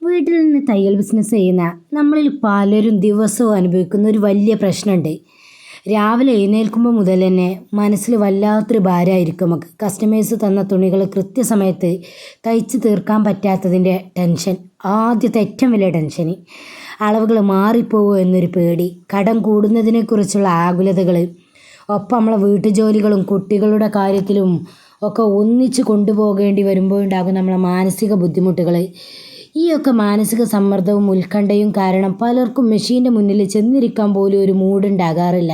വീട്ടിൽ നിന്ന് തയ്യൽ ബിസിനസ് ചെയ്യുന്ന നമ്മളിൽ പലരും ദിവസവും അനുഭവിക്കുന്ന ഒരു വലിയ പ്രശ്നമുണ്ട്. രാവിലെ എഴുന്നേൽക്കുമ്പോൾ മുതൽ തന്നെ മനസ്സിൽ വല്ലാത്തൊരു ഭാരമായിരിക്കും നമുക്ക്. കസ്റ്റമേഴ്സ് തന്ന തുണികൾ കൃത്യസമയത്ത് തയ്ച്ച് തീർക്കാൻ പറ്റാത്തതിൻ്റെ ടെൻഷൻ, ആദ്യത്തെ ഏറ്റവും വലിയ ടെൻഷന്. അളവുകൾ മാറിപ്പോകുമോ എന്നൊരു പേടി, കടം കൂടുന്നതിനെക്കുറിച്ചുള്ള ആകുലതകൾ, ഒപ്പം നമ്മളെ വീട്ടുജോലികളും കുട്ടികളുടെ കാര്യത്തിലും ഒക്കെ ഒന്നിച്ച് കൊണ്ടുപോകേണ്ടി വരുമ്പോൾ ഉണ്ടാകും നമ്മളെ മാനസിക ബുദ്ധിമുട്ടുകൾ. ഈയൊക്കെ മാനസിക സമ്മർദ്ദവും ഉത്കണ്ഠയും കാരണം പലർക്കും മെഷീൻ്റെ മുന്നിൽ ചെന്നിരിക്കാൻ പോലും ഒരു മൂടുണ്ടാകാറില്ല.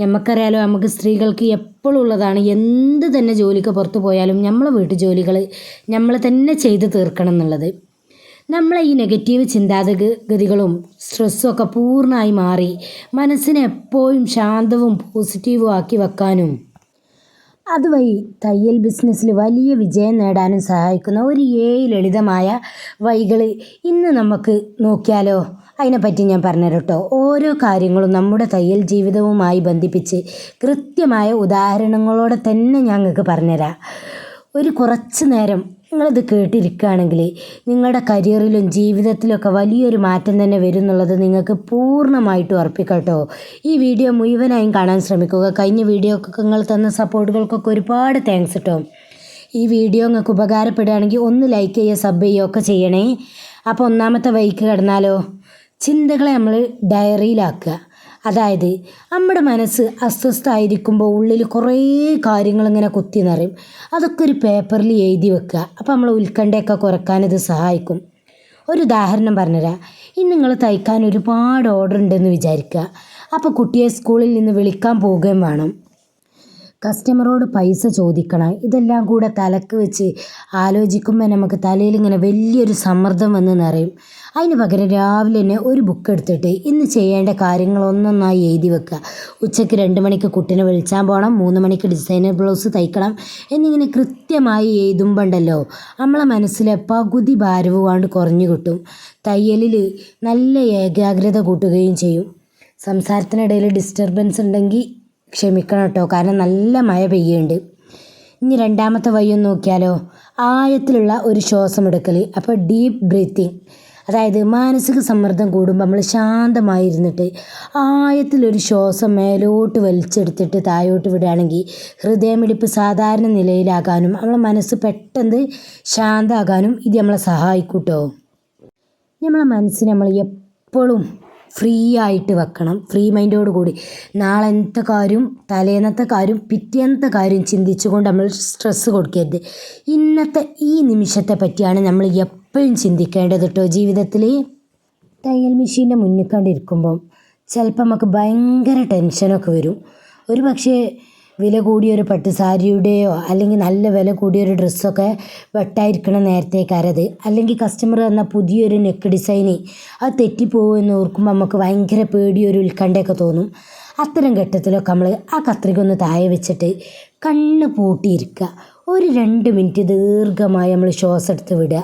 നമുക്കറിയാലോ, നമുക്ക് സ്ത്രീകൾക്ക് എപ്പോഴും ഉള്ളതാണ്, എന്ത് തന്നെ ജോലിക്ക് പുറത്തു പോയാലും നമ്മളെ വീട്ടു ജോലികൾ നമ്മൾ തന്നെ ചെയ്ത് തീർക്കണം എന്നുള്ളത്. നമ്മളെ ഈ നെഗറ്റീവ് ചിന്താഗതികളും സ്ട്രെസ്സും ഒക്കെ പൂർണ്ണമായി മാറി മനസ്സിനെ എപ്പോഴും ശാന്തവും പോസിറ്റീവും ആക്കി വെക്കാനും അതുവഴി തയ്യൽ ബിസിനസ്സിൽ വലിയ വിജയം നേടാനും സഹായിക്കുന്ന ഒരു 7 ലളിതമായ വഴികൾ ഇന്ന് നമുക്ക് നോക്കിയാലോ? അതിനെപ്പറ്റി ഞാൻ പറഞ്ഞുതരാം കേട്ടോ. ഓരോ കാര്യങ്ങളും നമ്മുടെ തയ്യൽ ജീവിതവുമായി ബന്ധിപ്പിച്ച് കൃത്യമായ ഉദാഹരണങ്ങളോടെ തന്നെ ഞങ്ങൾക്ക് പറഞ്ഞുതരാം. ഒരു കുറച്ച് നേരം നിങ്ങളിത് കേട്ടിരിക്കുകയാണെങ്കിൽ നിങ്ങളുടെ കരിയറിലും ജീവിതത്തിലൊക്കെ വലിയൊരു മാറ്റം തന്നെ വരും എന്നുള്ളത് നിങ്ങൾക്ക് പൂർണ്ണമായിട്ടും ഉറപ്പിക്കാം കേട്ടോ. ഈ വീഡിയോ മുഴുവനായും കാണാൻ ശ്രമിക്കുക. കഴിഞ്ഞ വീഡിയോക്കൊക്കെ നിങ്ങൾ തന്ന സപ്പോർട്ടുകൾക്കൊക്കെ ഒരുപാട് താങ്ക്സ് കേട്ടോ. ഈ വീഡിയോ നിങ്ങൾക്ക് ഉപകാരപ്പെടുകയാണെങ്കിൽ ഒന്ന് ലൈക്ക് ചെയ്യുക, സബ് ചെയ്യുക ഒക്കെ ചെയ്യണേ. അപ്പോൾ ഒന്നാമത്തെ വഴിക്ക് കിടന്നാലോ, ചിന്തകളെ നമ്മൾ ഡയറിയിലാക്കുക. അതായത് നമ്മുടെ മനസ്സ് അസ്വസ്ഥമായിരിക്കുമ്പോൾ ഉള്ളിൽ കുറേ കാര്യങ്ങളിങ്ങനെ കുത്തി നിറയും. അതൊക്കെ ഒരു പേപ്പറിൽ എഴുതി വെക്കുക. അപ്പോൾ നമ്മൾ ഉത്കണ്ഠയൊക്കെ കുറയ്ക്കാനിത് സഹായിക്കും. ഒരു ഉദാഹരണം പറഞ്ഞുതരാം. ഇന്ന് നിങ്ങൾ തയ്ക്കാൻ ഒരുപാട് ഓർഡർ ഉണ്ടെന്ന് വിചാരിക്കുക. അപ്പോൾ കുട്ടിയെ സ്കൂളിൽ നിന്ന് വിളിക്കാൻ പോവുകയും വേണം. കസ്റ്റമറോട് പൈസ ചോദിക്കണം. ഇതെല്ലാം കൂടെ തലക്ക് വെച്ച് ആലോചിക്കുമ്പോൾ നമുക്ക് തലയിൽ ഇങ്ങനെ വലിയൊരു സമ്മർദ്ദം വന്ന് നിറയും. അതിന് പകരം രാവിലെ തന്നെ ഒരു ബുക്ക് എടുത്തിട്ട് ഇന്ന് ചെയ്യേണ്ട കാര്യങ്ങൾ ഒന്നൊന്നായി എഴുതി വെക്കുക. ഉച്ചയ്ക്ക് 2 മണിക്ക് കുട്ടീനെ വിളിച്ചാൻ പോകണം, 3 മണിക്ക് ഡിസൈനർ ബ്ലൗസ് തയ്ക്കണം എന്നിങ്ങനെ കൃത്യമായി എഴുതുമ്പോൾ ഉണ്ടല്ലോ നമ്മളെ മനസ്സിലെ പകുതി ഭാരവുമാണ്ട് കുറഞ്ഞു കിട്ടും. തയ്യലിൽ നല്ല ഏകാഗ്രത കൂട്ടുകയും ചെയ്യും. സംസാരത്തിനിടയിൽ ഡിസ്റ്റർബൻസ് ഉണ്ടെങ്കിൽ ക്ഷമിക്കണം കേട്ടോ, കാരണം നല്ല മഴ പെയ്യുന്നുണ്ട്. ഇനി രണ്ടാമത്തെ വഴിയൊന്ന് നോക്കിയാലോ, ആഴത്തിലുള്ള ഒരു ശ്വാസം എടുക്കൽ. അപ്പോൾ ഡീപ്പ് ബ്രീത്തിങ്. അതായത് മാനസിക സമ്മർദ്ദം കൂടുമ്പോൾ നമ്മൾ ശാന്തമായിരുന്നിട്ട് ആഴത്തിലൊരു ശ്വാസം മേലോട്ട് വലിച്ചെടുത്തിട്ട് താഴോട്ട് വിടുകയാണെങ്കിൽ ഹൃദയമിടിപ്പ് സാധാരണ നിലയിലാകാനും നമ്മളെ മനസ്സ് പെട്ടെന്ന് ശാന്തമാകാനും ഇത് നമ്മളെ സഹായിക്കും കേട്ടോ. നമ്മളെ മനസ്സിനെ നമ്മൾ എപ്പോഴും ഫ്രീ ആയിട്ട് വെക്കണം, ഫ്രീ മൈൻഡോട് കൂടി. നാളത്തെ കാര്യം, തലേന്നത്തെ കാര്യം, പിറ്റേന്നത്തെ കാര്യം ചിന്തിച്ചുകൊണ്ട് നമ്മൾ സ്ട്രെസ്സ് കൊടുക്കരുത്. ഇന്നത്തെ ഈ നിമിഷത്തെ പറ്റിയാണ് നമ്മൾ എപ്പോഴും ചിന്തിക്കേണ്ടത് കേട്ടോ. ജീവിതത്തിൽ തയ്യൽ മെഷീൻ്റെ മുന്നിൽ കണ്ടിരിക്കുമ്പം ചിലപ്പോൾ നമുക്ക് ഭയങ്കര ടെൻഷനൊക്കെ വരും. ഒരു പക്ഷേ വില കൂടിയൊരു പട്ടുസാരിയുടെയോ അല്ലെങ്കിൽ നല്ല വില കൂടിയൊരു ഡ്രസ്സൊക്കെ വെട്ടായിരിക്കണം നേരത്തേക്കാരത്. അല്ലെങ്കിൽ കസ്റ്റമർ തന്ന പുതിയൊരു നെക്ക് ഡിസൈന് അത് തെറ്റിപ്പോകുമെന്ന് ഓർക്കുമ്പോൾ നമുക്ക് ഭയങ്കര പേടിയൊരു ഉത്കണ്ഠയൊക്കെ തോന്നും. അത്തരം ഘട്ടത്തിലൊക്കെ നമ്മൾ ആ കത്രിക ഒന്ന് താഴെ വെച്ചിട്ട് കണ്ണ് പൂട്ടിയിരിക്കുക. ഒരു 2 മിനിറ്റ് ദീർഘമായി നമ്മൾ ശ്വാസം എടുത്ത് വിടുക.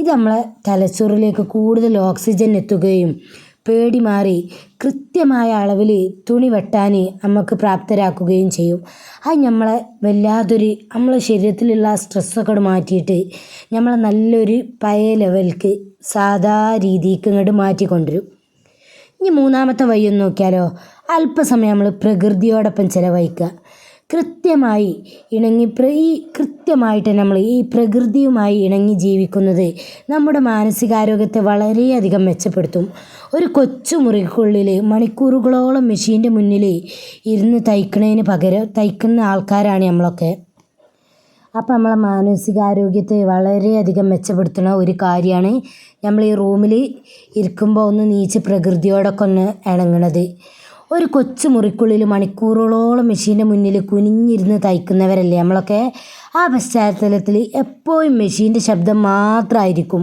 ഇത് നമ്മളെ തലച്ചോറിലേക്ക് കൂടുതൽ ഓക്സിജൻ എത്തുകയും പേടി മാറി കൃത്യമായ അളവിൽ തുണി വെട്ടാൻ നമുക്ക് പ്രാപ്തരാക്കുകയും ചെയ്യും. അത് നമ്മളെ വല്ലാതൊരു നമ്മളെ ശരീരത്തിലുള്ള സ്ട്രെസ്സൊക്കെ മാറ്റിയിട്ട് നമ്മളെ നല്ലൊരു പഴയ ലെവൽക്ക് സാധാ രീതിക്ക് ഇങ്ങോട്ട് മാറ്റിക്കൊണ്ടുവരും. ഇനി മൂന്നാമത്തെ വഴിയൊന്ന് നോക്കിയാലോ, അല്പസമയം നമ്മൾ പ്രകൃതിയോടൊപ്പം ചിലവഴിക്കുക. കൃത്യമായി കൃത്യമായിട്ട് നമ്മൾ ഈ പ്രകൃതിയുമായി ഇണങ്ങി ജീവിക്കുന്നത് നമ്മുടെ മാനസികാരോഗ്യത്തെ വളരെയധികം മെച്ചപ്പെടുത്തും. ഒരു കൊച്ചു മുറിക്കുള്ളിൽ മണിക്കൂറുകളോളം മെഷീൻ്റെ മുന്നിൽ ഇരുന്ന് തയ്ക്കുന്നതിന് പകരം തയ്ക്കുന്ന ആൾക്കാരാണ് നമ്മളൊക്കെ. അപ്പോൾ നമ്മളെ മാനസികാരോഗ്യത്തെ വളരെയധികം മെച്ചപ്പെടുത്തുന്ന ഒരു കാര്യമാണ് നമ്മൾ ഈ റൂമിൽ ഇരിക്കുമ്പോൾ ഒന്ന് നീച്ച് പ്രകൃതിയോടൊക്കെ ഒന്ന് ഇണങ്ങണത്. ഒരു കൊച്ചു മുറിക്കുള്ളിൽ മണിക്കൂറുകളോളം മെഷീൻ്റെ മുന്നിൽ കുനിഞ്ഞിരുന്ന് തയ്ക്കുന്നവരല്ലേ നമ്മളൊക്കെ. ആ പശ്ചാത്തലത്തിൽ എപ്പോഴും മെഷീൻ്റെ ശബ്ദം മാത്രമായിരിക്കും.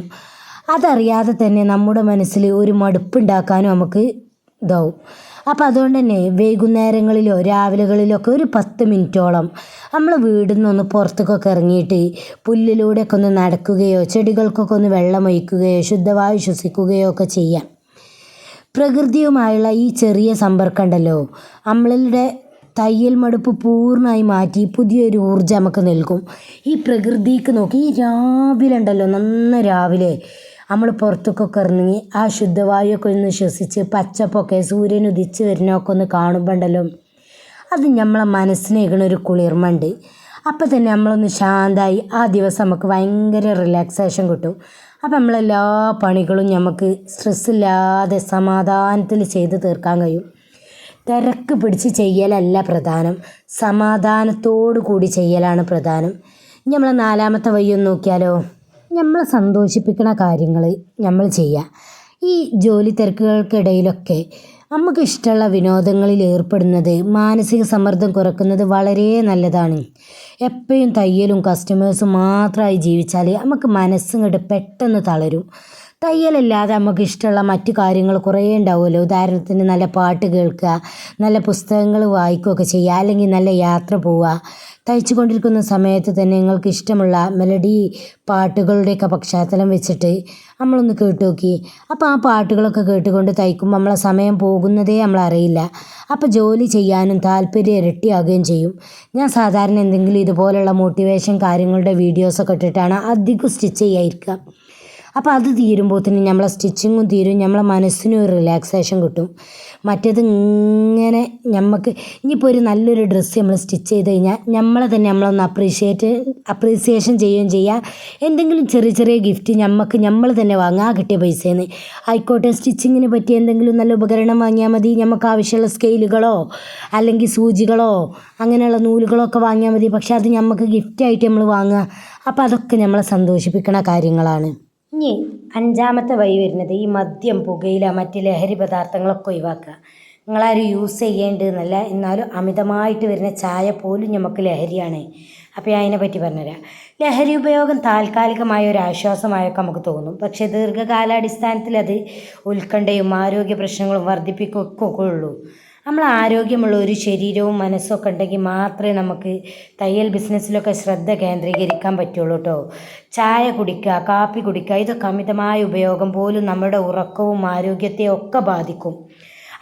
അതറിയാതെ തന്നെ നമ്മുടെ മനസ്സിൽ ഒരു മടുപ്പുണ്ടാക്കാനും നമുക്ക് ഇതാവും. അപ്പോൾ അതുകൊണ്ട് തന്നെ വൈകുന്നേരങ്ങളിലോ രാവിലെകളിലൊക്കെ ഒരു 10 മിനിറ്റോളം നമ്മൾ വീടിൽ നിന്നൊന്ന് പുറത്തേക്കൊക്കെ ഇറങ്ങിയിട്ട് പുല്ലിലൂടെയൊക്കെ ഒന്ന് നടക്കുകയോ ചെടികൾക്കൊക്കെ ഒന്ന് വെള്ളമൊഴിക്കുകയോ ശുദ്ധവായു ശ്വസിക്കുകയോ ഒക്കെ ചെയ്യാം. പ്രകൃതിയുമായുള്ള ഈ ചെറിയ സമ്പർക്കം ഉണ്ടല്ലോ നമ്മളുടെ തയ്യൽ മടുപ്പ് പൂർണ്ണമായി മാറ്റി പുതിയൊരു ഊർജ്ജം നമുക്ക് നൽകും. ഈ പ്രകൃതിക്ക് നോക്കി, ഈ രാവിലെ ഉണ്ടല്ലോ, നന്ന രാവിലെ നമ്മൾ പുറത്തേക്കൊക്കെ ഇറങ്ങി ആ ശുദ്ധവായുവൊക്കെ ഒന്ന് ശ്വസിച്ച് പച്ചപ്പൊക്കെ സൂര്യൻ ഉദിച്ച് വരുന്നതൊക്കെ ഒന്ന് കാണുമ്പോൾ ഉണ്ടല്ലോ, അത് നമ്മളെ മനസ്സിനേക്കണ ഒരു കുളിർമയുണ്ട്. അപ്പം തന്നെ നമ്മളൊന്ന് ശാന്തമായി ആ ദിവസം നമുക്ക് ഭയങ്കര റിലാക്സേഷൻ കിട്ടും. അപ്പം നമ്മളെല്ലാ പണികളും നമുക്ക് സ്ട്രെസ്സില്ലാതെ സമാധാനത്തിൽ ചെയ്ത് തീർക്കാൻ കഴിയും. തിരക്ക് പിടിച്ച് ചെയ്യലല്ല പ്രധാനം, സമാധാനത്തോടു കൂടി ചെയ്യലാണ് പ്രധാനം. ഇനി നമ്മളെ 4ാമത്തെ വഴിയൊന്ന് നോക്കിയാലോ. നമ്മളെ സന്തോഷിപ്പിക്കുന്ന കാര്യങ്ങൾ നമ്മൾ ചെയ്യുക. ഈ ജോലി തിരക്കുകൾക്കിടയിലൊക്കെ നമുക്ക് ഇഷ്ടമുള്ള വിനോദങ്ങളിൽ ഏർപ്പെടുന്നത് മാനസിക സമ്മർദ്ദം കുറയ്ക്കുന്നത് വളരെ നല്ലതാണ്. എപ്പോഴും തയ്യലും കസ്റ്റമേഴ്സും മാത്രമായി ജീവിച്ചാൽ നമുക്ക് മനസ്സിങ്ങോട്ട് പെട്ടെന്ന് തളരും. തയ്യലല്ലാതെ നമുക്ക് ഇഷ്ടമുള്ള മറ്റു കാര്യങ്ങൾ കുറേ ഉണ്ടാവുമല്ലോ. ഉദാഹരണത്തിന് നല്ല പാട്ട് കേൾക്കുക, നല്ല പുസ്തകങ്ങൾ വായിക്കുകയൊക്കെ ചെയ്യുക, അല്ലെങ്കിൽ നല്ല യാത്ര പോവുക. തയ്ച്ചു കൊണ്ടിരിക്കുന്ന സമയത്ത് തന്നെ നിങ്ങൾക്ക് ഇഷ്ടമുള്ള മെലഡി പാട്ടുകളുടെയൊക്കെ പശ്ചാത്തലം വെച്ചിട്ട് നമ്മളൊന്ന് കേട്ട് നോക്കി. അപ്പോൾ ആ പാട്ടുകളൊക്കെ കേട്ടുകൊണ്ട് തയ്ക്കുമ്പോൾ നമ്മളെ സമയം പോകുന്നതേ നമ്മളറിയില്ല. അപ്പോൾ ജോലി ചെയ്യാനും താല്പര്യം ഇരട്ടിയാകുകയും ചെയ്യും. ഞാൻ സാധാരണ എന്തെങ്കിലും ഇതുപോലുള്ള മോട്ടിവേഷൻ കാര്യങ്ങളുടെ വീഡിയോസൊക്കെ ഇട്ടിട്ടാണ് അധികം സ്റ്റിച്ച് ചെയ്യാതിരിക്കുക. അപ്പോൾ അത് തീരുമ്പോഴത്തേനും നമ്മളെ സ്റ്റിച്ചിങ്ങും തീരും, നമ്മളെ മനസ്സിനും ഒരു റിലാക്സേഷൻ കിട്ടും. മറ്റേത് ഇങ്ങനെ നമുക്ക് ഇനിയിപ്പോൾ ഒരു നല്ലൊരു ഡ്രസ്സ് നമ്മൾ സ്റ്റിച്ച് ചെയ്ത് കഴിഞ്ഞാൽ നമ്മളെ തന്നെ നമ്മളൊന്ന് അപ്രീസിയേഷൻ ചെയ്യുകയും ചെയ്യുക. എന്തെങ്കിലും ചെറിയ ചെറിയ ഗിഫ്റ്റ് നമ്മൾ തന്നെ വാങ്ങുക, ആ കിട്ടിയ പൈസയിൽ ആയിക്കോട്ടെ. സ്റ്റിച്ചിങ്ങിന് പറ്റിയ എന്തെങ്കിലും നല്ല ഉപകരണം വാങ്ങിയാൽ മതി. നമുക്ക് ആവശ്യമുള്ള സ്കെയിലുകളോ അല്ലെങ്കിൽ സൂചികളോ അങ്ങനെയുള്ള നൂലുകളോ ഒക്കെ വാങ്ങിയാൽ മതി. പക്ഷെ അത് നമുക്ക് ഗിഫ്റ്റായിട്ട് നമ്മൾ വാങ്ങുക. അപ്പോൾ അതൊക്കെ നമ്മളെ സന്തോഷിപ്പിക്കുന്ന കാര്യങ്ങളാണ്. ഇനി 5ാമത്തെ വഴി വരുന്നത് ഈ മദ്യം, പുകയില, മറ്റ് ലഹരി പദാർത്ഥങ്ങളൊക്കെ ഒഴിവാക്കുക. നിങ്ങളാരും യൂസ് ചെയ്യേണ്ടതെന്നല്ല, എന്നാലും അമിതമായിട്ട് വരുന്ന ചായ പോലും നമുക്ക് ലഹരിയാണ്. അപ്പോൾ ഞാൻ അതിനെപ്പറ്റി പറഞ്ഞുതരാം. ലഹരി ഉപയോഗം താൽക്കാലികമായ ഒരു ആശ്വാസമായൊക്കെ നമുക്ക് തോന്നും. പക്ഷേ ദീർഘകാലാടിസ്ഥാനത്തിൽ അത് ഉത്കണ്ഠയും ആരോഗ്യ പ്രശ്നങ്ങളും വർദ്ധിപ്പിക്കുകയൊക്കെ ഉള്ളൂ. നമ്മൾ ആരോഗ്യമുള്ള ഒരു ശരീരവും മനസ്സൊക്കെ ഉണ്ടെങ്കിൽ മാത്രമേ നമുക്ക് തയ്യൽ ബിസിനസ്സിലൊക്കെ ശ്രദ്ധ കേന്ദ്രീകരിക്കാൻ പറ്റുള്ളൂ കേട്ടോ. ചായ കുടിക്കുക, കാപ്പി കുടിക്കുക, ഇതൊക്കെ അമിതമായ ഉപയോഗം പോലും നമ്മുടെ ഉറക്കവും ആരോഗ്യത്തെയും ഒക്കെ ബാധിക്കും.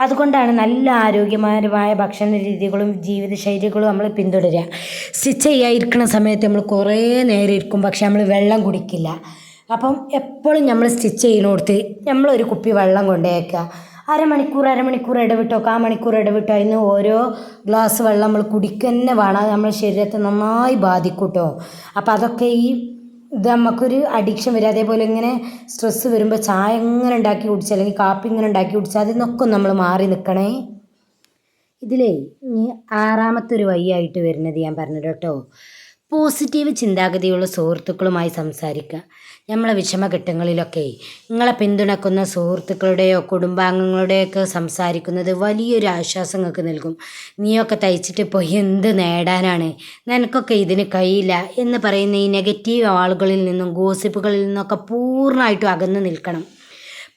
അതുകൊണ്ടാണ് നല്ല ആരോഗ്യപരമായ ഭക്ഷണ രീതികളും ജീവിതശൈലികളും നമ്മൾ പിന്തുടരുക. സ്റ്റിച്ച് ചെയ്യാതിരിക്കുന്ന സമയത്ത് നമ്മൾ കുറേ നേരം ഇരിക്കും, പക്ഷെ നമ്മൾ വെള്ളം കുടിക്കില്ല. അപ്പം എപ്പോഴും നമ്മൾ സ്റ്റിച്ച് ചെയ്യുന്നിടത്ത് നമ്മളൊരു കുപ്പി വെള്ളം കൊണ്ടുവയ്ക്കുക. അരമണിക്കൂർ ഇടവിട്ടൊക്കെ, ആ മണിക്കൂർ ഇടവിട്ടോ അതിന് ഓരോ ഗ്ലാസ് വെള്ളം നമ്മൾ കുടിക്കുക തന്നെ വേണം. അത് നമ്മുടെ ശരീരത്തെ നന്നായി ബാധിക്കും കേട്ടോ. അപ്പോൾ അതൊക്കെ ഇത് നമുക്കൊരു അഡിക്ഷൻ വരും. അതേപോലെ ഇങ്ങനെ സ്ട്രെസ്സ് വരുമ്പോൾ ചായ ഇങ്ങനെ ഉണ്ടാക്കി കുടിച്ചാൽ അല്ലെങ്കിൽ കാപ്പി ഇങ്ങനെ ഉണ്ടാക്കി കുടിച്ചാൽ അതിൽ നിന്നൊക്കെ നമ്മൾ മാറി നിൽക്കണേ. ഇതിലേ ഇനി 6ാമത്തെ ഒരു വഴിയായിട്ട് വരുന്നത് ഞാൻ പറഞ്ഞത് കേട്ടോ. പോസിറ്റീവ് ചിന്താഗതിയുള്ള സുഹൃത്തുക്കളുമായി സംസാരിക്കുക. നമ്മളെ വിഷമഘട്ടങ്ങളിലൊക്കെ നിങ്ങളെ പിന്തുണക്കുന്ന സുഹൃത്തുക്കളുടെയോ കുടുംബാംഗങ്ങളുടെയൊക്കെ സംസാരിക്കുന്നത് വലിയൊരു ആശ്വാസം നിങ്ങൾക്ക് നൽകും. നീയൊക്കെ തയ്ച്ചിട്ട് പോയി എന്ത് നേടാനാണ്, നിനക്കൊക്കെ ഇതിന് കഴിയില്ല എന്ന് പറയുന്ന ഈ നെഗറ്റീവ് ആളുകളിൽ നിന്നും ഗോസിപ്പുകളിൽ നിന്നൊക്കെ പൂർണ്ണമായിട്ടും അകന്ന് നിൽക്കണം.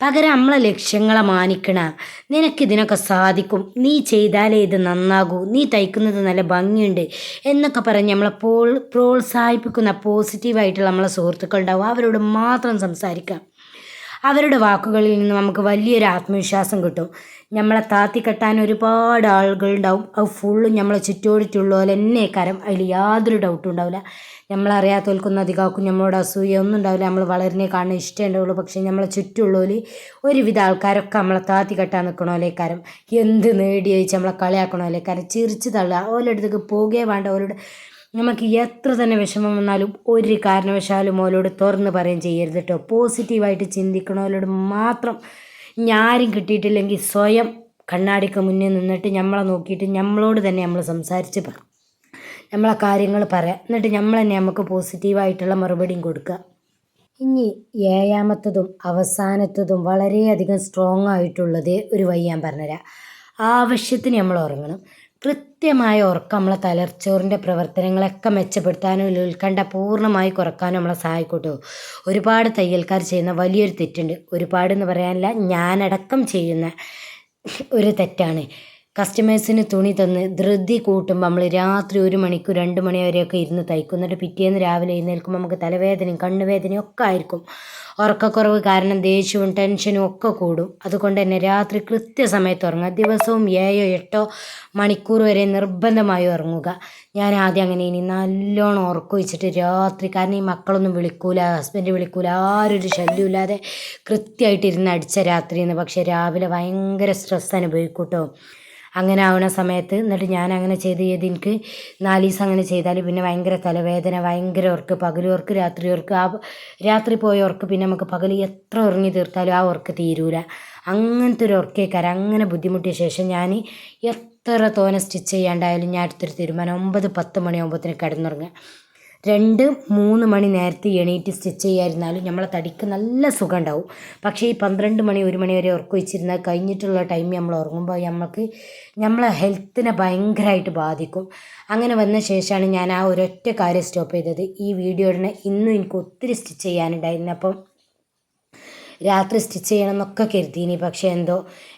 പകരം നമ്മളെ ലക്ഷ്യങ്ങളെ മാനിക്കണ, നിനക്കിതിനൊക്കെ സാധിക്കും, നീ ചെയ്താലേ ഇത് നന്നാകൂ, നീ തയ്ക്കുന്നത് നല്ല ഭംഗിയുണ്ട് എന്നൊക്കെ പറഞ്ഞ് നമ്മളെ പ്രോത്സാഹിപ്പിക്കുന്ന പോസിറ്റീവായിട്ടുള്ള നമ്മളെ സുഹൃത്തുക്കളുണ്ടാവും. അവരോട് മാത്രം സംസാരിക്കാം. അവരുടെ വാക്കുകളിൽ നിന്ന് നമുക്ക് വലിയൊരു ആത്മവിശ്വാസം കിട്ടും. നമ്മളെ താത്തിക്കെട്ടാൻ ഒരുപാട് ആളുകളുണ്ടാവും. അത് ഫുള്ളും നമ്മളെ ചുറ്റോടിറ്റുള്ള തന്നെ കാരം, അതിൽ യാതൊരു ഡൗട്ടും ഉണ്ടാവില്ല. നമ്മളറിയാത്തവർക്കൊന്നും അധികമാക്കും നമ്മളോട് അസൂയ ഒന്നും ഉണ്ടാവില്ല. നമ്മൾ വളരെ കാണാൻ ഇഷ്ടമേ ഉണ്ടാവുള്ളൂ. പക്ഷേ നമ്മളെ ചുറ്റുമുള്ളവർ ഒരുവിധ ആൾക്കാരൊക്കെ നമ്മളെ താത്തി കെട്ടാൻ നിൽക്കണോലേക്കാരം, എന്ത് നേടി ചോദിച്ചാൽ നമ്മളെ കളിയാക്കണോലേക്കാരം, ചിരിച്ച് തള്ളുക. ഓരുടെ അടുത്തേക്ക് പോകുകയേ വേണ്ട. ഓരോട് നമുക്ക് എത്ര തന്നെ വിഷമം വന്നാലും ഒരു കാരണവശാലും ഓലോട് തുറന്ന് പറയുകയും ചെയ്യരുത് കേട്ടോ. പോസിറ്റീവായിട്ട് ചിന്തിക്കണോലോട് മാത്രം. ഞാരും കിട്ടിയിട്ടില്ലെങ്കിൽ സ്വയം കണ്ണാടിക്ക് മുന്നിൽ നിന്നിട്ട് നമ്മളെ നോക്കിയിട്ട് നമ്മളോട് തന്നെ നമ്മൾ സംസാരിച്ച് നമ്മളെ കാര്യങ്ങൾ പറയാം. എന്നിട്ട് നമ്മൾ തന്നെ നമുക്ക് പോസിറ്റീവായിട്ടുള്ള മറുപടിയും കൊടുക്കുക. ഇനി 7ാമത്തതും അവസാനത്തതും വളരെയധികം സ്ട്രോങ് ആയിട്ടുള്ളത് ഒരു വഴി ഞാൻ പറഞ്ഞുതരാം. ആവശ്യത്തിന് നമ്മൾ ഉറങ്ങണം. കൃത്യമായ ഉറക്കം നമ്മളെ തലച്ചോറിൻ്റെ പ്രവർത്തനങ്ങളൊക്കെ മെച്ചപ്പെടുത്താനും ഉത്കണ്ഠ പൂർണ്ണമായി കുറക്കാനും നമ്മളെ സഹായിക്കൂട്ടോ. ഒരുപാട് തയ്യൽക്കാർ ചെയ്യുന്ന വലിയൊരു തെറ്റുണ്ട്. ഒരുപാടെന്ന് പറയാനില്ല, ഞാനടക്കം ചെയ്യുന്ന ഒരു തെറ്റാണ്. കസ്റ്റമേഴ്സിന് തുണി തന്ന് ധൃതി കൂട്ടുമ്പോൾ നമ്മൾ രാത്രി 1 മണിക്ക് 2 മണി വരെയൊക്കെ ഇരുന്ന് തയ്ക്കും. എന്നിട്ട് പിറ്റേന്ന് രാവിലെ എഴുന്നേൽക്കുമ്പോൾ നമുക്ക് തലവേദനയും കണ്ണുവേദനയും ഒക്കെ ആയിരിക്കും. ഉറക്കക്കുറവ് കാരണം ദേഷ്യവും ടെൻഷനും ഒക്കെ കൂടും. അതുകൊണ്ട് തന്നെ രാത്രി കൃത്യസമയത്ത് ഉറങ്ങുക. ദിവസവും 7-8 മണിക്കൂർ വരെ നിർബന്ധമായി ഉറങ്ങുക. ഞാൻ ആദ്യം അങ്ങനെ ഇനി നല്ലോണം ഉറക്കൊഴിച്ചിട്ട് രാത്രി, കാരണം ഈ മക്കളൊന്നും വിളിക്കൂല, ഹസ്ബൻഡ് വിളിക്കൂല, ആരും ഒരു ശല്യമില്ലാതെ കൃത്യമായിട്ട് ഇരുന്ന് അടിച്ച രാത്രിയെന്ന്. പക്ഷേ രാവിലെ ഭയങ്കര സ്ട്രെസ് അനുഭവിക്കും കേട്ടോ. അങ്ങനെ ആവുന്ന സമയത്ത് എന്നിട്ട് ഞാൻ അങ്ങനെ ചെയ്ത് എനിക്ക് 4 ദിവസം അങ്ങനെ ചെയ്താൽ പിന്നെ ഭയങ്കര തലവേദന, ഭയങ്കര ഉറക്ക്, പകൽ ഉറക്ക്, രാത്രി ഉറക്ക്. ആ രാത്രി പോയ ഉറക്ക് പിന്നെ നമുക്ക് പകൽ എത്ര ഉറങ്ങി തീർത്താലും ആ ഉറക്ക് തീരൂല. അങ്ങനത്തെ ഒരു ഉറക്കേക്കാരം. അങ്ങനെ ബുദ്ധിമുട്ടിയ ശേഷം ഞാൻ എത്ര തോനെ സ്റ്റിച്ച് ചെയ്യാണ്ടായാലും ഞാൻ അടുത്തൊരു തീരുമാനം 9-10 മണിയാകുമ്പോഴത്തേന് കിടന്നുറങ്ങുക. 2-3 മണി നേരത്തെ എണീറ്റ് സ്റ്റിച്ച് ചെയ്യാതിരുന്നാലും നമ്മളെ തടിക്ക് നല്ല സുഖം ഉണ്ടാവും. പക്ഷേ ഈ 12 മണി 1 മണി വരെ ഉറക്കൊഴിച്ചിരുന്നാൽ കഴിഞ്ഞിട്ടുള്ള ടൈം നമ്മൾ ഉറങ്ങുമ്പോൾ നമ്മളെ ഹെൽത്തിനെ ഭയങ്കരമായിട്ട് ബാധിക്കും. അങ്ങനെ വന്ന ശേഷമാണ് ഞാൻ ആ ഒരൊറ്റ കാര്യം സ്റ്റോപ്പ് ചെയ്തത്. ഈ വീഡിയോയുടെ ഇന്നും എനിക്ക് ഒത്തിരി സ്റ്റിച്ച് ചെയ്യാനുണ്ടായിരുന്നു. അപ്പം രാത്രി സ്റ്റിച്ച് ചെയ്യണം എന്നൊക്കെ കരുതിയിനി. പക്ഷേ എന്തോ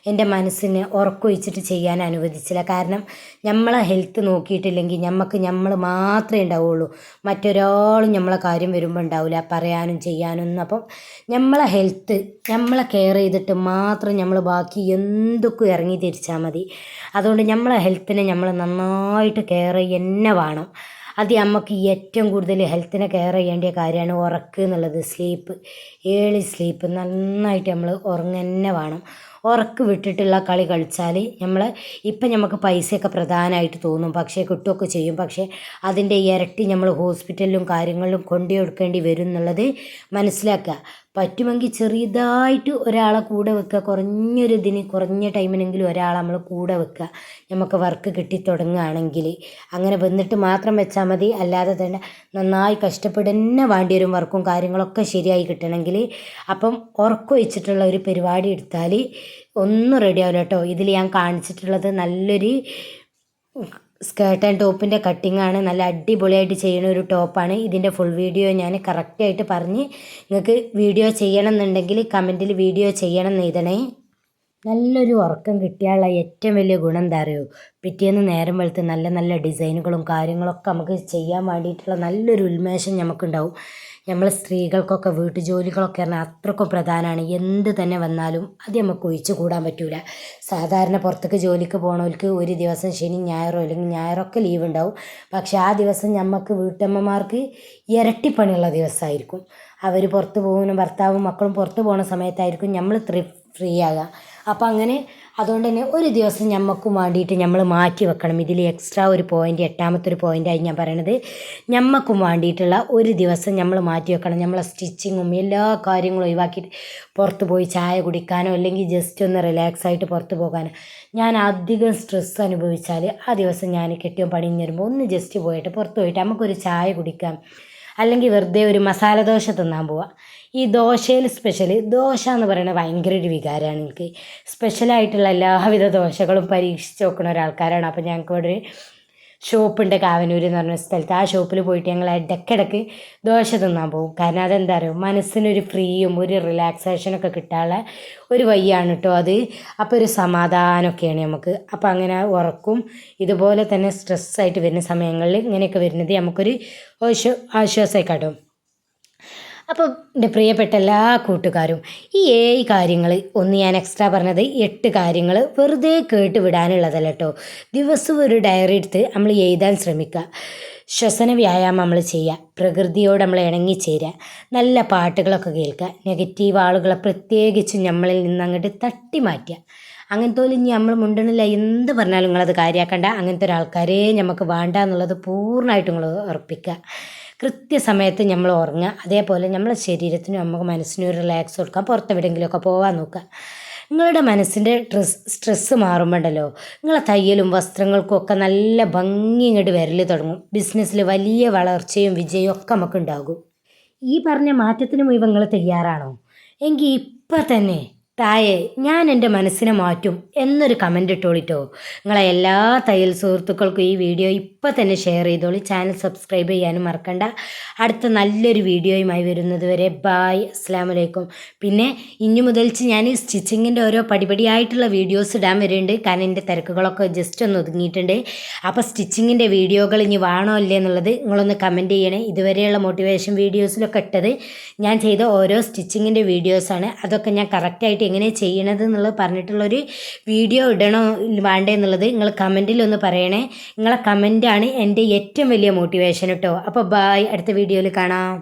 എൻ്റെ മനസ്സിന് ഉറക്കൊഴിച്ചിട്ട് ചെയ്യാൻ അനുവദിച്ചില്ല. കാരണം നമ്മളെ ഹെൽത്ത് നോക്കിയിട്ടില്ലെങ്കിൽ നമ്മൾ മാത്രമേ ഉണ്ടാവുള്ളൂ. മറ്റൊരാളും നമ്മളെ കാര്യം വരുമ്പോൾ ഉണ്ടാവില്ല പറയാനും ചെയ്യാനൊന്നും. അപ്പം നമ്മളെ ഹെൽത്ത് നമ്മളെ കെയർ ചെയ്തിട്ട് മാത്രം നമ്മൾ ബാക്കി എന്തൊക്കെ ഇറങ്ങി തിരിച്ചാൽ മതി. അതുകൊണ്ട് നമ്മളെ ഹെൽത്തിനെ നമ്മൾ നന്നായിട്ട് കെയർ ചെയ്യുക വേണം. അത് നമുക്ക് ഏറ്റവും കൂടുതൽ ഹെൽത്തിനെ കെയർ ചെയ്യേണ്ട കാര്യമാണ് ഉറക്കം എന്നുള്ളത്. ഏർലി സ്ലീപ്പ് നന്നായിട്ട് നമ്മൾ ഉറങ്ങുക വേണം. ഉറക്ക് വിട്ടിട്ടുള്ള കളി കളിച്ചാൽ ഇപ്പം നമുക്ക് പൈസയൊക്കെ പ്രധാനമായിട്ട് തോന്നും, പക്ഷേ കിട്ടുകയൊക്കെ ചെയ്യും. പക്ഷേ അതിൻ്റെ ഇരട്ടി നമ്മൾ ഹോസ്പിറ്റലിലും കാര്യങ്ങളിലും കൊണ്ടു കൊടുക്കേണ്ടി വരും എന്നുള്ളത് മനസ്സിലാക്കുക. പറ്റുമെങ്കിൽ ചെറിയതായിട്ട് ഒരാളെ കൂടെ വെക്കുക. കുറഞ്ഞ ടൈമിനെങ്കിലും ഒരാളെ നമ്മൾ കൂടെ വെക്കുക. നമുക്ക് വർക്ക് കിട്ടി തുടങ്ങുകയാണെങ്കിൽ അങ്ങനെ വന്നിട്ട് മാത്രം വെച്ചാൽ മതി. അല്ലാതെ തന്നെ നന്നായി കഷ്ടപ്പെടുന്ന വേണ്ടി വരും വർക്കും കാര്യങ്ങളൊക്കെ ശരിയായി കിട്ടണമെങ്കിൽ. അപ്പം ഉറക്കൊഴിച്ചിട്ടുള്ള ഒരു പരിപാടി എടുത്താൽ ഒന്നും റെഡി ആവില്ല കേട്ടോ. ഇതിൽ ഞാൻ കാണിച്ചിട്ടുള്ളത് നല്ലൊരു സ്കേർട്ട് ആൻഡ് ടോപ്പിൻ്റെ കട്ടിങ്ങാണ്. നല്ല അടിപൊളിയായിട്ട് ചെയ്യുന്ന ഒരു ടോപ്പാണ്. ഇതിൻ്റെ ഫുൾ വീഡിയോ ഞാൻ കറക്റ്റായിട്ട് പറഞ്ഞ് നിങ്ങൾക്ക് വീഡിയോ ചെയ്യണം എന്നുണ്ടെങ്കിൽ കമൻറ്റിൽ വീഡിയോ ചെയ്യണം എന്ന് എഴുതണേ. നല്ലൊരു ഉറക്കം കിട്ടിയാലുള്ള ഏറ്റവും വലിയ ഗുണം എന്താ അറിയോ? പിറ്റേന്ന് നേരം വെളുത്ത് നല്ല നല്ല ഡിസൈനുകളും കാര്യങ്ങളൊക്കെ നമുക്ക് ചെയ്യാൻ വേണ്ടിയിട്ടുള്ള നല്ലൊരു ഉന്മേഷം നമുക്കുണ്ടാവും. നമ്മൾ സ്ത്രീകൾക്കൊക്കെ വീട്ടുജോലികളൊക്കെ പറഞ്ഞാൽ അത്രയ്ക്കും പ്രധാനമാണ്. എന്ത് തന്നെ വന്നാലും അത് നമുക്ക് ഒഴിച്ചു കൂടാൻ പറ്റില്ല. സാധാരണ പുറത്തേക്ക് ജോലിക്ക് പോകണവർക്ക് ഒരു ദിവസം ശനി ഞായറോ അല്ലെങ്കിൽ ഞായറൊക്കെ ലീവ് ഉണ്ടാവും. പക്ഷേ ആ ദിവസം നമുക്ക് വീട്ടമ്മമാർക്ക് ഇരട്ടിപ്പണിയുള്ള ദിവസമായിരിക്കും. അവർ പുറത്ത് പോകുന്ന ഭർത്താവും മക്കളും പുറത്ത് പോകുന്ന സമയത്തായിരിക്കും നമ്മൾ ഫ്രീ ആകുക. അപ്പം അങ്ങനെ അതുകൊണ്ട് തന്നെ ഒരു ദിവസം നമുക്കും വേണ്ടിയിട്ട് നമ്മൾ മാറ്റി വെക്കണം. ഇതിൽ എക്സ്ട്രാ ഒരു പോയിൻ്റ്, 8ാമത്തെ ഒരു പോയിൻ്റായി ഞാൻ പറയണത്, നമുക്കും വേണ്ടിയിട്ടുള്ള ഒരു ദിവസം നമ്മൾ മാറ്റി വെക്കണം. നമ്മളെ സ്റ്റിച്ചിങ്ങും എല്ലാ കാര്യങ്ങളും ഒഴിവാക്കിയിട്ട് പുറത്ത് പോയി ചായ കുടിക്കാനോ അല്ലെങ്കിൽ ജസ്റ്റ് ഒന്ന് റിലാക്സ് ആയിട്ട് പുറത്ത് പോകാനോ. ഞാൻ അധികം സ്ട്രെസ് അനുഭവിച്ചാൽ ആ ദിവസം ഞാൻ കെട്ടിയോ പണിഞ്ഞ് വരുമ്പോൾ ഒന്ന് ജസ്റ്റ് പോയിട്ട് പുറത്ത് പോയിട്ട് നമുക്കൊരു ചായ കുടിക്കാം, അല്ലെങ്കിൽ വെറുതെ ഒരു മസാല ദോശ തിന്നാൻ പോവാം. ഈ ദോശയിൽ ദോശ എന്ന് പറയുന്നത് ഭയങ്കര ഒരു വികാരമാണ് എനിക്ക്. സ്പെഷ്യലായിട്ടുള്ള എല്ലാവിധ ദോശകളും പരീക്ഷിച്ച് നോക്കുന്ന ഒരാൾക്കാരാണ്. അപ്പോൾ ഞങ്ങൾക്ക് ഇവിടെ ഒരു ഷോപ്പുണ്ട് കാവനൂർ എന്ന് പറഞ്ഞ സ്ഥലത്ത്. ആ ഷോപ്പിൽ പോയിട്ട് ഞങ്ങൾ ഇടയ്ക്കിടയ്ക്ക് ദോശ തിന്നാൻ പോകും. കാരണം അതെന്താ പറയുക, മനസ്സിനൊരു ഫ്രീയും ഒരു റിലാക്സേഷനൊക്കെ കിട്ടാനുള്ള ഒരു വഴിയാണ് കേട്ടോ അത്. അപ്പോൾ ഒരു സമാധാനമൊക്കെയാണ് നമുക്ക്. അപ്പോൾ അങ്ങനെ ഉറക്കും ഇതുപോലെ തന്നെ സ്ട്രെസ്സായിട്ട് വരുന്ന സമയങ്ങളിൽ ഇങ്ങനെയൊക്കെ വരുന്നത് നമുക്കൊരു ആശ്വാസമായിക്കാട്ടോ. അപ്പോൾ എൻ്റെ പ്രിയപ്പെട്ട എല്ലാ കൂട്ടുകാരും, ഈ 7 കാര്യങ്ങൾ ഒന്ന് ഞാൻ എക്സ്ട്രാ പറഞ്ഞത് 8 കാര്യങ്ങൾ വെറുതെ കേട്ട് വിടാനുള്ളതല്ല കേട്ടോ. ദിവസവും ഒരു ഡയറി എടുത്ത് നമ്മൾ എഴുതാൻ ശ്രമിക്കുക. ശ്വസന വ്യായാമം നമ്മൾ ചെയ്യുക, പ്രകൃതിയോട് നമ്മൾ ഇണങ്ങിച്ചേരുക, നല്ല പാട്ടുകളൊക്കെ കേൾക്കുക, നെഗറ്റീവ് ആളുകളെ പ്രത്യേകിച്ച് നമ്മളിൽ നിന്ന് അങ്ങോട്ട് തട്ടി മാറ്റുക. അങ്ങനത്തെ പോലെ ഇനി നമ്മൾ മുണ്ടണില്ല എന്ത് പറഞ്ഞാലും നിങ്ങളത് കാര്യമാക്കണ്ട. അങ്ങനത്തെ ഒരാൾക്കാരെ നമുക്ക് വേണ്ട എന്നുള്ളത് പൂർണ്ണമായിട്ടും നിങ്ങൾ ഉറപ്പിക്കുക. കൃത്യസമയത്ത് നമ്മൾ ഉറങ്ങുക. അതേപോലെ നമ്മളെ ശരീരത്തിനും നമുക്ക് മനസ്സിനും ഒരു റിലാക്സ് കൊടുക്കാം. പുറത്തെവിടെയെങ്കിലുമൊക്കെ പോകാൻ നോക്കുക. നിങ്ങളുടെ മനസ്സിൻ്റെ സ്ട്രെസ്സ് മാറുമ്പോണ്ടല്ലോ നിങ്ങളെ തയ്യലും വസ്ത്രങ്ങൾക്കും ഒക്കെ നല്ല ഭംഗി ഇങ്ങോട്ട് വരൽ തുടങ്ങും. ബിസിനസ്സിൽ വലിയ വളർച്ചയും വിജയവും ഒക്കെ നമുക്കുണ്ടാകും. ഈ പറഞ്ഞ മാറ്റത്തിന് മുഴുവൻ നിങ്ങൾ തയ്യാറാണോ? എങ്കിൽ ഇപ്പം തന്നെ താഴെ ഞാൻ എൻ്റെ മനസ്സിനെ മാറ്റും എന്നൊരു കമൻ്റ് ഇട്ടോളിട്ടോ. നിങ്ങളെ എല്ലാ തയ്യൽ സുഹൃത്തുക്കൾക്കും ഈ വീഡിയോ ഇപ്പം തന്നെ ഷെയർ ചെയ്തോളി. ചാനൽ സബ്സ്ക്രൈബ് ചെയ്യാനും മറക്കണ്ട. അടുത്ത നല്ലൊരു വീഡിയോയുമായി വരുന്നത് വരെ ബായ്, അസ്സലാമു അലൈക്കും. പിന്നെ ഇനി മുതൽച്ച് ഞാൻ സ്റ്റിച്ചിങ്ങിൻ്റെ ഓരോ പടിപടിയായിട്ടുള്ള വീഡിയോസ് ഇടാൻ വരുന്നുണ്ട്. കാരണം എൻ്റെ തിരക്കുകളൊക്കെ ജസ്റ്റ് ഒന്ന് ഒതുങ്ങിയിട്ടുണ്ട്. അപ്പോൾ സ്റ്റിച്ചിങ്ങിൻ്റെ വീഡിയോകൾ ഇനി വേണോ ഇല്ലേ എന്നുള്ളത് നിങ്ങളൊന്ന് കമൻറ്റ് ചെയ്യണേ. ഇതുവരെയുള്ള മോട്ടിവേഷൻ വീഡിയോസിലൊക്കെ ഇട്ടത് ഞാൻ ചെയ്ത ഓരോ സ്റ്റിച്ചിങ്ങിൻ്റെ വീഡിയോസാണ്. അതൊക്കെ ഞാൻ കറക്റ്റായിട്ട് എങ്ങനെ ചെയ്യണത് എന്നുള്ളത് പറഞ്ഞിട്ടുള്ളൊരു വീഡിയോ ഇടണോ വേണ്ടേ എന്നുള്ളത് നിങ്ങൾ കമൻറ്റിലൊന്ന് പറയണേ. നിങ്ങളെ കമൻറ്റാണ് എൻ്റെ ഏറ്റവും വലിയ മോട്ടിവേഷൻ കേട്ടോ. അപ്പോൾ ബായ്, അടുത്ത വീഡിയോയിൽ കാണാം.